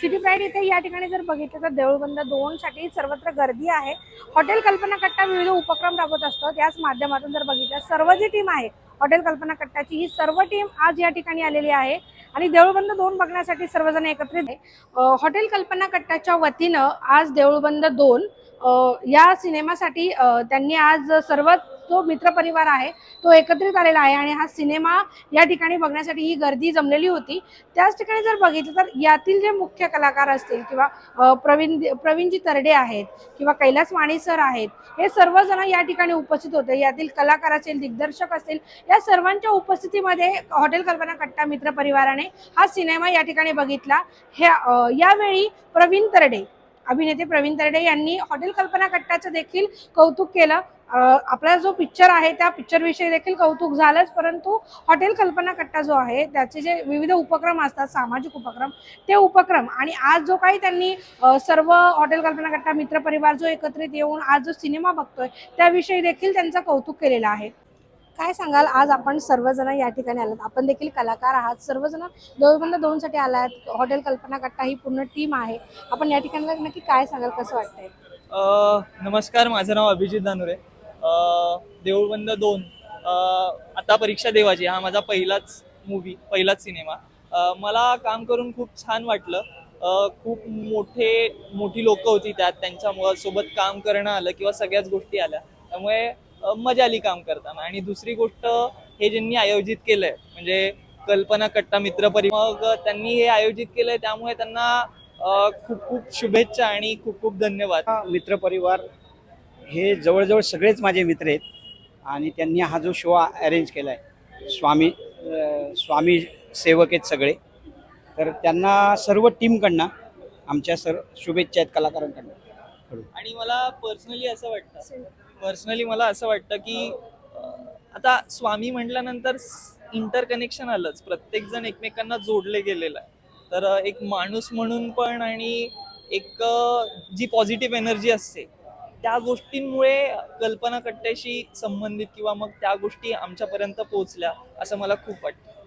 City pride इथे या ठिकाणी जर बघितलं तर देऊळबंद 2 साठी सर्वत्र गर्दी आहे। हॉटेल कल्पना कट्टा विविध उपक्रम राबवत असतो, त्याच माध्यमातून जर बघितलं सर्व जी टीम आहे हॉटेल कल्पना कट्टाची ही सर्व टीम आज या ठिकाणी आलेली आहे आणि देऊळबंद 2 बघण्यासाठी सर्वजण एकत्रित आहे। हॉटेल कल्पना कट्टाच्या वतीनं आज देऊळबंद 2 या सिनेमासाठी त्यांनी आज सर्व जो मित्रपरिवार आहे तो एकत्रित आलेला आहे आणि हा सिनेमा या ठिकाणी बघण्यासाठी ही गर्दी जमलेली होती। त्याच ठिकाणी जर बघितलं तर यातील जे मुख्य कलाकार असतील किंवा प्रवीणजी तरडे आहेत किंवा कैलास वाणी सर आहेत, हे सर्वजण या ठिकाणी उपस्थित होते। यातील कलाकार असेल, दिग्दर्शक असेल, या सर्वांच्या उपस्थितीमध्ये हॉटेल कल्पना कट्टा मित्र परिवाराने हा सिनेमा या ठिकाणी बघितला। यावेळी अभिनेते प्रवीण तरडे यांनी हॉटेल कल्पना कट्टाचं देखील कौतुक केलं। आपला जो पिक्चर आहे त्या पिक्चर विषयी देखील कौतुक झालंच, परंतु हॉटेल कल्पना कट्टा जो आहे त्याचे जे विविध उपक्रम असतात, सामाजिक उपक्रम, ते उपक्रम आणि आज जो काही त्यांनी सर्व हॉटेल कल्पना कट्टा मित्र परिवार जो एकत्रित येऊन आज जो सिनेमा बघतोय त्याविषयी देखील त्यांचं कौतुक केलेलं आहे। काय सांगाल, आज आपण सर्वजण या ठिकाणी आलात, आपण देखील कलाकार आहात, सर्वजण देऊळबंद 2 साठी आलात, हॉटेल कल्पना कट्टा ही पूर्ण टीम आहे, आपण या ठिकाणी नक्की काय सांगाल, कसं वाटतंय? नमस्कार, माझं नाव अभिजित धानुरे। देऊळबंद 2 आता परीक्षा देवाची हा माझा पहिलाच पहिलाच सिनेमा। मला काम करून खूप छान वाटलं। खूप मोठी लोक होती त्यात, त्यांच्या सोबत काम करणं आलं किंवा सगळ्याच गोष्टी आल्या, त्यामुळे मजा आली काम करताना। आणि दुसरी गोष्ट, हे ज्यांनी आयोजित केलंय म्हणजे कल्पना कट्टा मित्र परिवार, मग त्यांनी हे आयोजित केलंय त्यामुळे त्यांना खूप खूप शुभेच्छा आणि खूप खूप धन्यवाद। मित्र परिवार हे जवळजवळ सगळेच माझे मित्र आहेत आणि त्यांनी हा जो शो अरेंज केला आहे, स्वामी सेवक आहेत सगळे, तर त्यांना सर्व टीमकडनं आमच्या शुभेच्छा आहेत कलाकारांकडून। आणि मला पर्सनली असं वाटतं की आता स्वामी म्हटल्यानंतर इंटरकनेक्शन आलंच, प्रत्येक जण एकमेकांना जोडले गेलेला आहे, तर एक माणूस म्हणून पण आणि एक जी पॉझिटिव्ह एनर्जी असते त्या गोष्टींमुळे कल्पना कट्ट्याशी संबंधित किंवा मग त्या गोष्टी आमच्यापर्यंत पोहोचल्या असं मला खूप वाटतं।